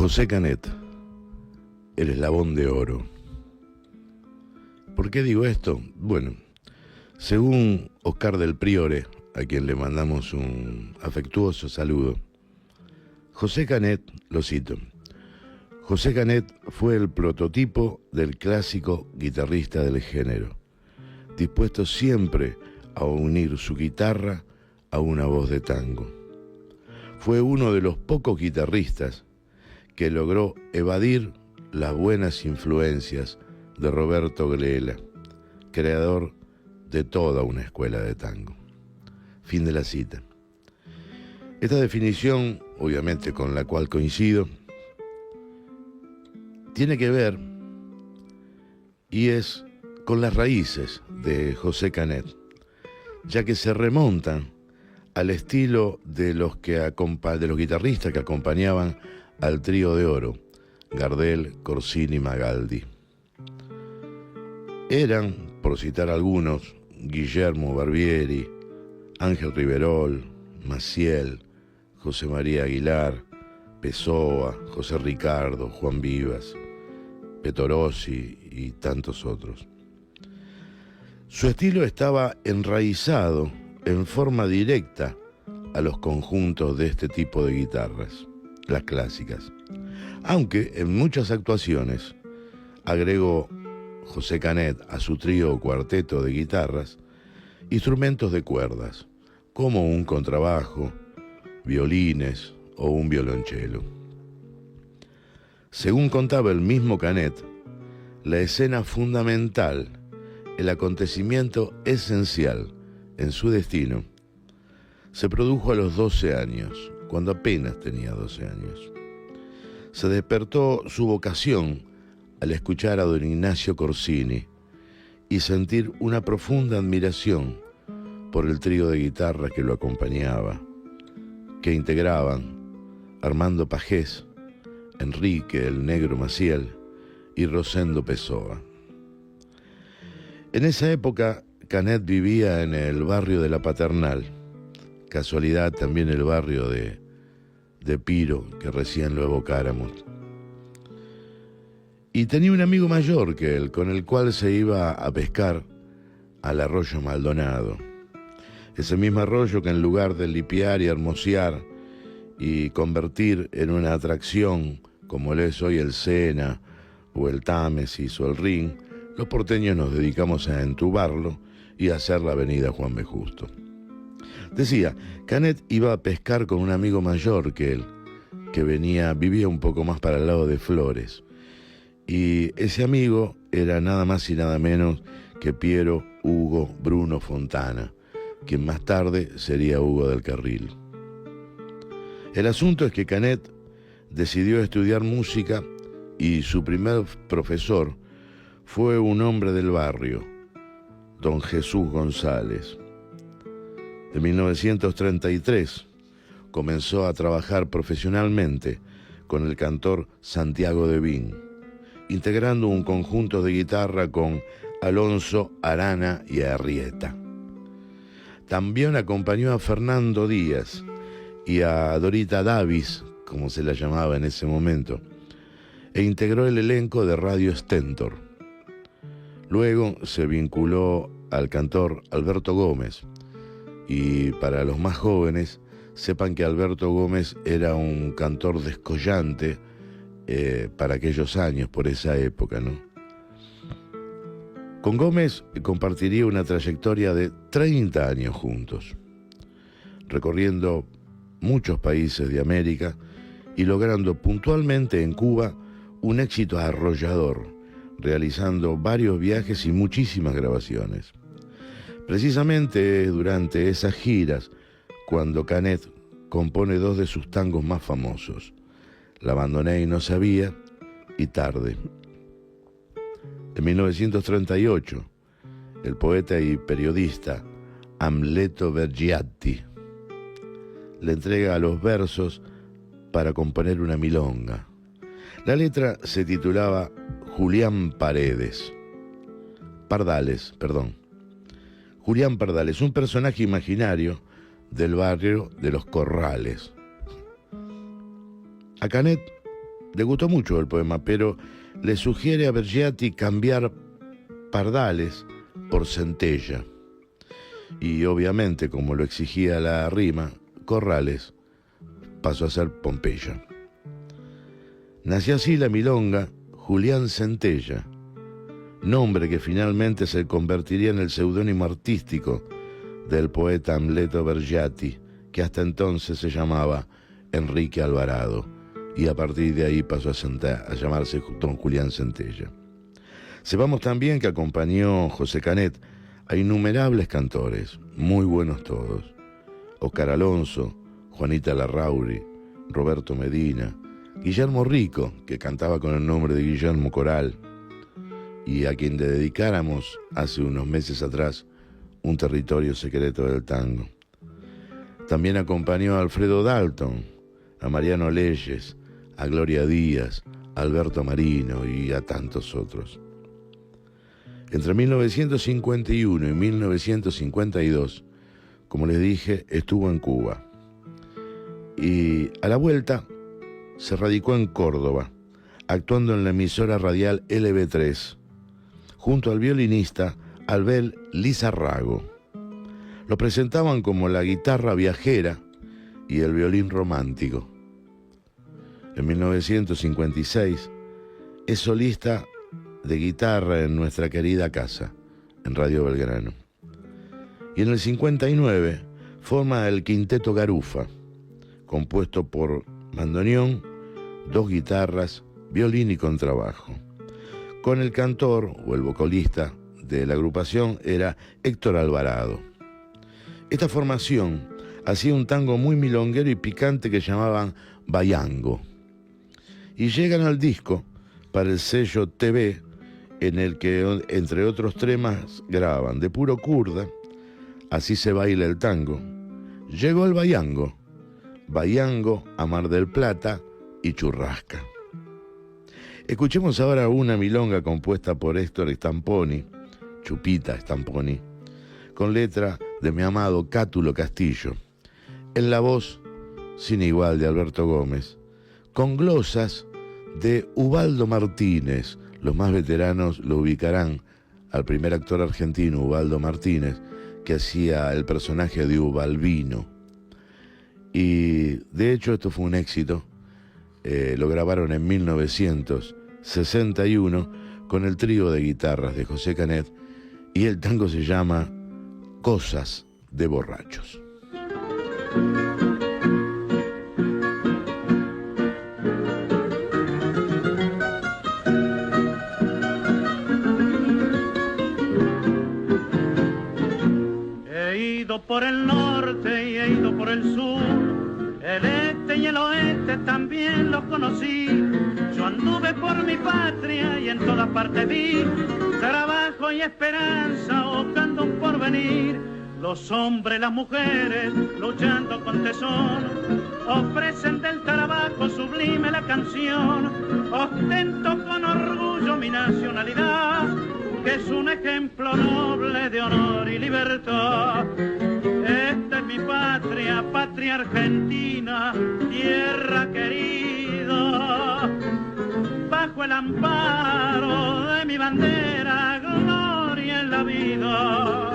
José Canet, el eslabón de oro. ¿Por qué digo esto? Bueno, según Oscar del Priore, a quien le mandamos un afectuoso saludo, José Canet, lo cito, José Canet fue el prototipo del clásico guitarrista del género, dispuesto siempre a unir su guitarra a una voz de tango. Fue uno de los pocos guitarristas que logró evadir las buenas influencias de Roberto Glela, creador de toda una escuela de tango. Fin de la cita. Esta definición, obviamente con la cual coincido, tiene que ver y es con las raíces de José Canet, ya que se remontan al estilo de los guitarristas que acompañaban al trío de oro, Gardel, Corsini, Magaldi. Eran, por citar algunos, Guillermo Barbieri, Ángel Riverol, Maciel, José María Aguilar, Pessoa, José Ricardo, Juan Vivas, Petorossi y tantos otros. Su estilo estaba enraizado en forma directa a los conjuntos de este tipo de guitarras, las clásicas. Aunque en muchas actuaciones agregó José Canet a su trío o cuarteto de guitarras instrumentos de cuerdas, como un contrabajo, violines o un violonchelo. Según contaba el mismo Canet, la escena fundamental, el acontecimiento esencial en su destino, se produjo a los 12 años, cuando apenas tenía 12 años. Se despertó su vocación al escuchar a don Ignacio Corsini y sentir una profunda admiración por el trío de guitarra que lo acompañaba, que integraban Armando Pajés, Enrique el Negro Maciel y Rosendo Pessoa. En esa época, Canet vivía en el barrio de La Paternal, casualidad también el barrio de Piro, que recién lo evocáramos. Y tenía un amigo mayor que él, con el cual se iba a pescar al arroyo Maldonado. Ese mismo arroyo que en lugar de limpiar y hermosear y convertir en una atracción, como lo es hoy el Sena o el Támesis o el Rin, los porteños nos dedicamos a entubarlo y a hacer la avenida Juan B. Justo. Decía, Canet iba a pescar con un amigo mayor que él, que vivía un poco más para el lado de Flores. Y ese amigo era nada más y nada menos que Piero Hugo Bruno Fontana, quien más tarde sería Hugo del Carril. El asunto es que Canet decidió estudiar música y su primer profesor fue un hombre del barrio, don Jesús González. En 1933 comenzó a trabajar profesionalmente con el cantor Santiago Devín, integrando un conjunto de guitarra con Alonso Arana y Arrieta. También acompañó a Fernando Díaz y a Dorita Davis, como se la llamaba en ese momento, e integró el elenco de Radio Stentor. Luego se vinculó al cantor Alberto Gómez, y para los más jóvenes, sepan que Alberto Gómez era un cantor descollante para aquellos años, por esa época, ¿no? Con Gómez compartiría una trayectoria de 30 años juntos, recorriendo muchos países de América y logrando puntualmente en Cuba un éxito arrollador, realizando varios viajes y muchísimas grabaciones. Precisamente durante esas giras, cuando Canet compone dos de sus tangos más famosos, La abandoné y no sabía y Tarde. En 1938, el poeta y periodista Amleto Bergiatti le entrega los versos para componer una milonga. La letra se titulaba Julián Pardales, un personaje imaginario del barrio de Los Corrales. A Canet Le gustó mucho el poema, pero le sugiere a Bergiati cambiar pardales por centella. Y obviamente, como lo exigía la rima, Corrales pasó a ser Pompeya. Nació así la milonga Julián Centella, nombre que finalmente se convertiría en el seudónimo artístico del poeta Amleto Bergiati, que hasta entonces se llamaba Enrique Alvarado, y a partir de ahí pasó a llamarse don Julián Centella. Sepamos también que acompañó José Canet a innumerables cantores, muy buenos todos: Oscar Alonso, Juanita Larrauri, Roberto Medina, Guillermo Rico, que cantaba con el nombre de Guillermo Coral, y a quien le dedicáramos hace unos meses atrás Un territorio secreto del tango. También acompañó a Alfredo Dalton, a Mariano Leyes, a Gloria Díaz, a Alberto Marino y a tantos otros. Entre 1951 y 1952, como les dije, estuvo en Cuba. Y a la vuelta se radicó en Córdoba, actuando en la emisora radial LB3, junto al violinista Albel Lizarrago. Lo presentaban como la guitarra viajera y el violín romántico. En 1956 es solista de guitarra en Nuestra Querida Casa, en Radio Belgrano. Y en el 59 forma el Quinteto Garufa, compuesto por bandoneón, 2 guitarras, violín y contrabajo. Con el cantor o el vocalista de la agrupación era Héctor Alvarado. Esta formación hacía un tango muy milonguero y picante que llamaban Bayango. Y llegan al disco para el sello TV, en el que, entre otros temas, graban De Puro Kurda, Así se baila el tango, Llegó el Bayango, Bayango a Mar del Plata y Churrasca. Escuchemos ahora una milonga compuesta por Héctor Stamponi, Chupita Stamponi, con letra de mi amado Cátulo Castillo, en la voz sin igual de Alberto Gómez, con glosas de Ubaldo Martínez. Los más veteranos lo ubicarán al primer actor argentino, Ubaldo Martínez, que hacía el personaje de Ubalbino. Y de hecho esto fue un éxito. Lo grabaron en 1961 con el trío de guitarras de José Canet, y el tango se llama Cosas de Borrachos. He ido por el norte y he ido por el sur, el este y el oeste también los conocí. Yo anduve por mi patria y en todas partes vi trabajo y esperanza buscando un porvenir. Los hombres, las mujeres, luchando con tesón, ofrecen del trabajo sublime la canción. Ostento con orgullo mi nacionalidad, que es un ejemplo noble de honor y libertad. Esta es mi patria, patria argentina, tierra querida. Bajo el amparo de mi bandera, gloria en la vida.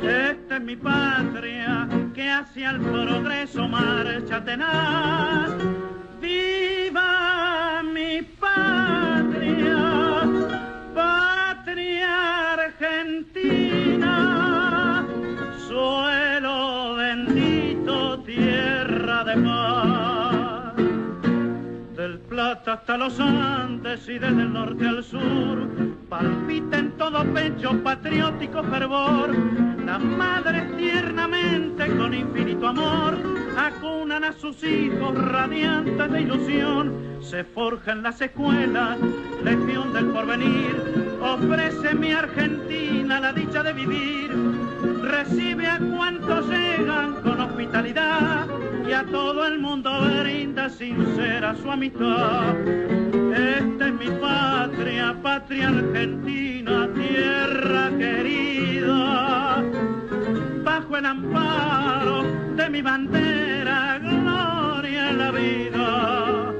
Esta es mi patria, que hacia el progreso marcha tenaz. ¡Viva mi patria, patria argentina! Suelo bendito, tierra de paz. Del Plata hasta los Andes y desde el norte al sur, palpita en todo pecho patriótico fervor. Las madres tiernamente con infinito amor acunan a sus hijos radiantes de ilusión. Se forja en las escuelas legión del porvenir, ofrece mi Argentina la dicha de vivir. Recibe a cuantos llegan con hospitalidad y a todo el mundo brinda sincera su amistad. Esta es mi patria, patria argentina, tierra querida. Bajo el amparo de mi bandera, gloria en la vida.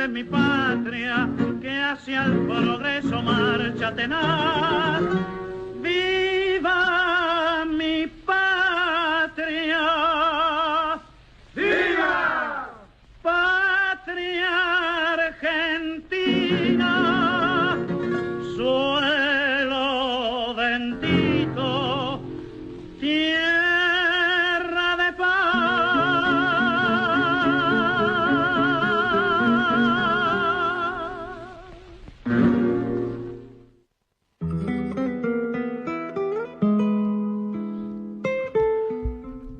mi patria, que hacia el progreso marcha tenaz. ¡Viva mi patria! ¡Viva! Patria Argentina, suelo bendito, tierra de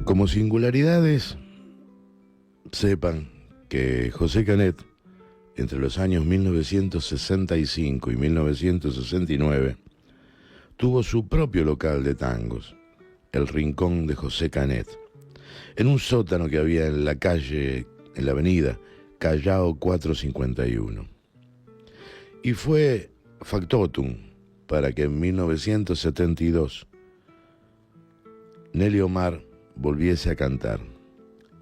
Como singularidades, sepan que José Canet, entre los años 1965 y 1969, tuvo su propio local de tangos, el Rincón de José Canet, en un sótano que había en la avenida Callao 451. Y fue factotum para que en 1972 Nelly Omar volviese a cantar.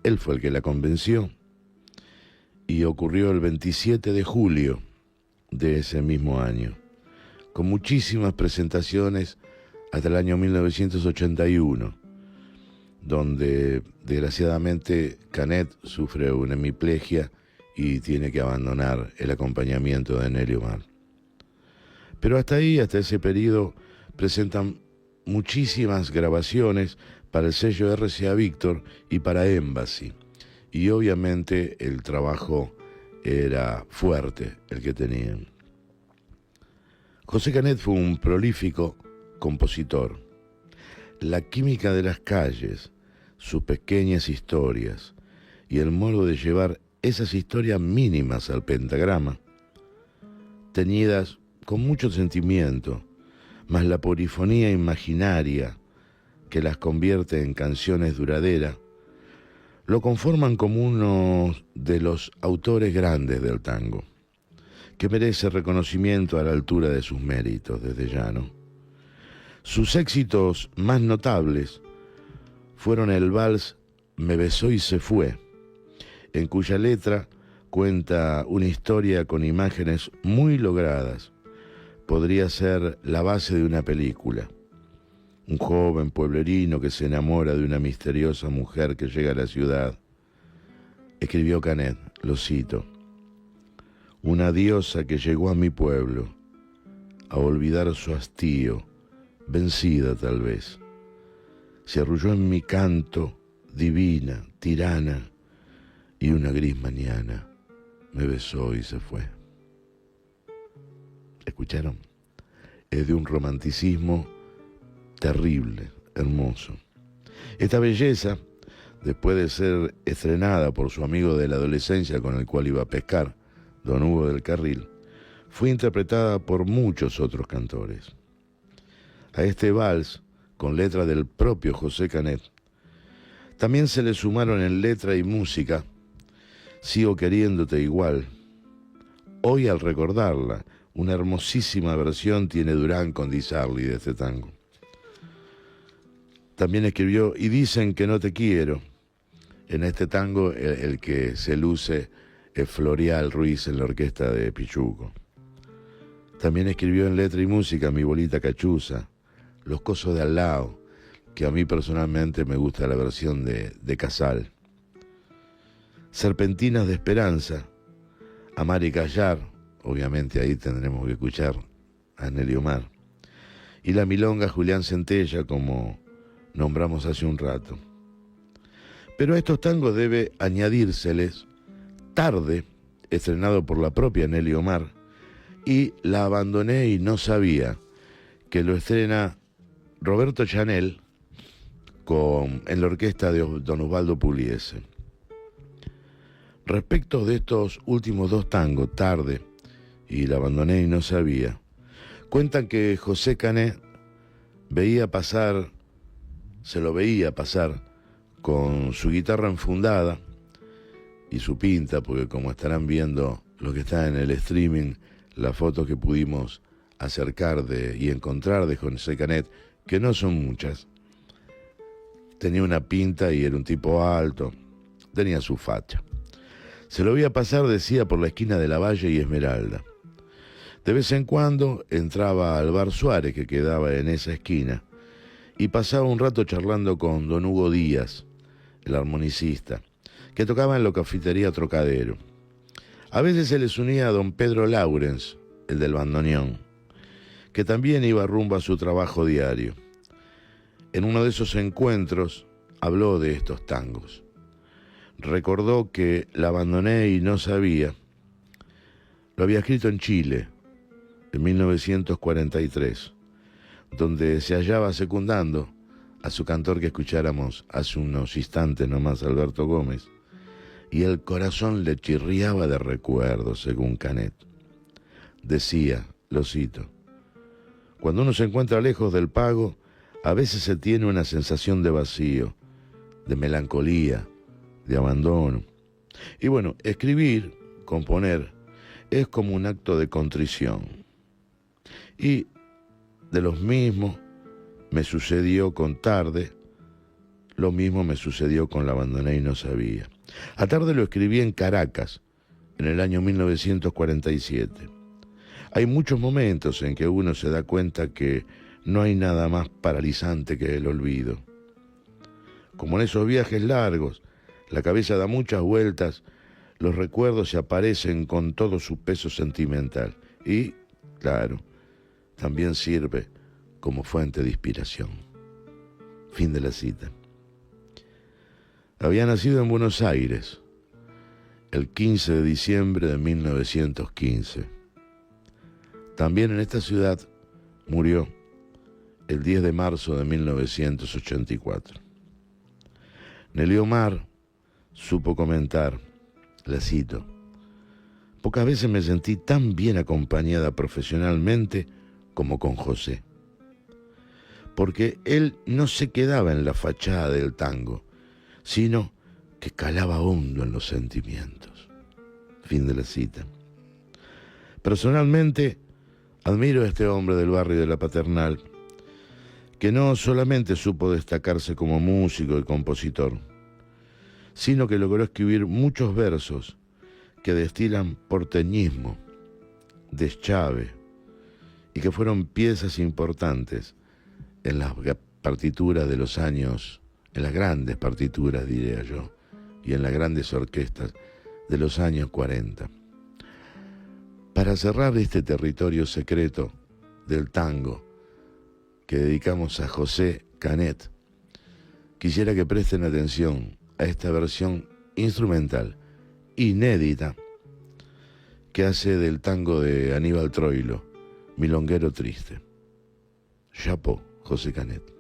Él fue el que la convenció y ocurrió el 27 de julio de ese mismo año, con muchísimas presentaciones hasta el año 1981, donde desgraciadamente Canet sufre una hemiplegia y tiene que abandonar el acompañamiento de Nelly Omar. Pero hasta ahí, hasta ese periodo, presentan muchísimas grabaciones para el sello RCA Víctor y para Embassy. Y obviamente el trabajo era fuerte el que tenían. José Canet fue un prolífico compositor. La química de las calles, sus pequeñas historias y el modo de llevar esas historias mínimas al pentagrama, teñidas con mucho sentimiento, más la polifonía imaginaria que las convierte en canciones duraderas, lo conforman como uno de los autores grandes del tango, que merece reconocimiento a la altura de sus méritos desde ya, ¿no? Sus éxitos más notables fueron el vals Me besó y se fue, en cuya letra cuenta una historia con imágenes muy logradas. Podría ser la base de una película. Un joven pueblerino que se enamora de una misteriosa mujer que llega a la ciudad. Escribió Canet, lo cito: una diosa que llegó a mi pueblo a olvidar su hastío, vencida tal vez. Se arrulló en mi canto, divina, tirana, y una gris mañana me besó y se fue. ¿Escucharon? Es de un romanticismo terrible, hermoso. Esta belleza, después de ser estrenada por su amigo de la adolescencia con el cual iba a pescar, don Hugo del Carril, fue interpretada por muchos otros cantores. A este vals, con letra del propio José Canet, también se le sumaron en letra y música Sigo queriéndote igual. Hoy, al recordarla, una hermosísima versión tiene Durán con Di Sarli de este tango. También escribió Y dicen que no te quiero. En este tango el que se luce es Florial Ruiz en la orquesta de Pichuco. También escribió en letra y música Mi bolita cachuza, Los cosos de al lado, que a mí personalmente me gusta la versión de Casal. Serpentinas de esperanza, Amar y callar, obviamente ahí tendremos que escuchar a Nelly Omar. Y la milonga Julián Centella, como nombramos hace un rato. Pero a estos tangos debe añadírseles Tarde, estrenado por la propia Nelly Omar, y La abandoné y no sabía, que lo estrena Roberto Chanel en la orquesta de don Osvaldo Pugliese. Respecto de estos últimos dos tangos, Tarde y La abandoné y no sabía, cuentan que José Canet se lo veía pasar con su guitarra enfundada y su pinta, porque como estarán viendo los que están en el streaming, las fotos que pudimos acercar y encontrar de José Canet, que no son muchas, tenía una pinta y era un tipo alto, tenía su facha. Se lo veía pasar, decía, por la esquina de Lavalle y Esmeralda. De vez en cuando entraba al bar Suárez, que quedaba en esa esquina, y pasaba un rato charlando con don Hugo Díaz, el armonicista, que tocaba en la cafetería Trocadero. A veces se les unía a don Pedro Laurens, el del bandoneón, que también iba rumbo a su trabajo diario. En uno de esos encuentros habló de estos tangos. Recordó que La abandoné y no sabía. Lo había escrito en Chile, en 1943, donde se hallaba secundando a su cantor que escucháramos hace unos instantes nomás, Alberto Gómez, y el corazón le chirriaba de recuerdos, según Canet. Decía, lo cito, cuando uno se encuentra lejos del pago, a veces se tiene una sensación de vacío, de melancolía, de abandono. Y bueno, escribir, componer, es como un acto de contrición. Y de los mismos me sucedió con Tarde, lo mismo me sucedió con La abandoné y no sabía. A Tarde lo escribí en Caracas, en el año 1947. Hay muchos momentos en que uno se da cuenta que no hay nada más paralizante que el olvido. Como en esos viajes largos, la cabeza da muchas vueltas, los recuerdos se aparecen con todo su peso sentimental y, claro, también sirve como fuente de inspiración. Fin de la cita. Había nacido en Buenos Aires el 15 de diciembre de 1915. También en esta ciudad murió el 10 de marzo de 1984. Nelly Omar supo comentar, la cito, pocas veces me sentí tan bien acompañada profesionalmente como con José, porque él no se quedaba en la fachada del tango, sino que calaba hondo en los sentimientos. Fin de la cita. Personalmente, admiro a este hombre del barrio de La Paternal, que no solamente supo destacarse como músico y compositor, sino que logró escribir muchos versos que destilan porteñismo, deschave, y que fueron piezas importantes en las partituras de los años, en las grandes partituras, diría yo, y en las grandes orquestas de los años 40. Para cerrar este territorio secreto del tango que dedicamos a José Canet, quisiera que presten atención a esta versión instrumental, inédita, que hace del tango de Aníbal Troilo, Milonguero Triste. Chapeau, José Canet.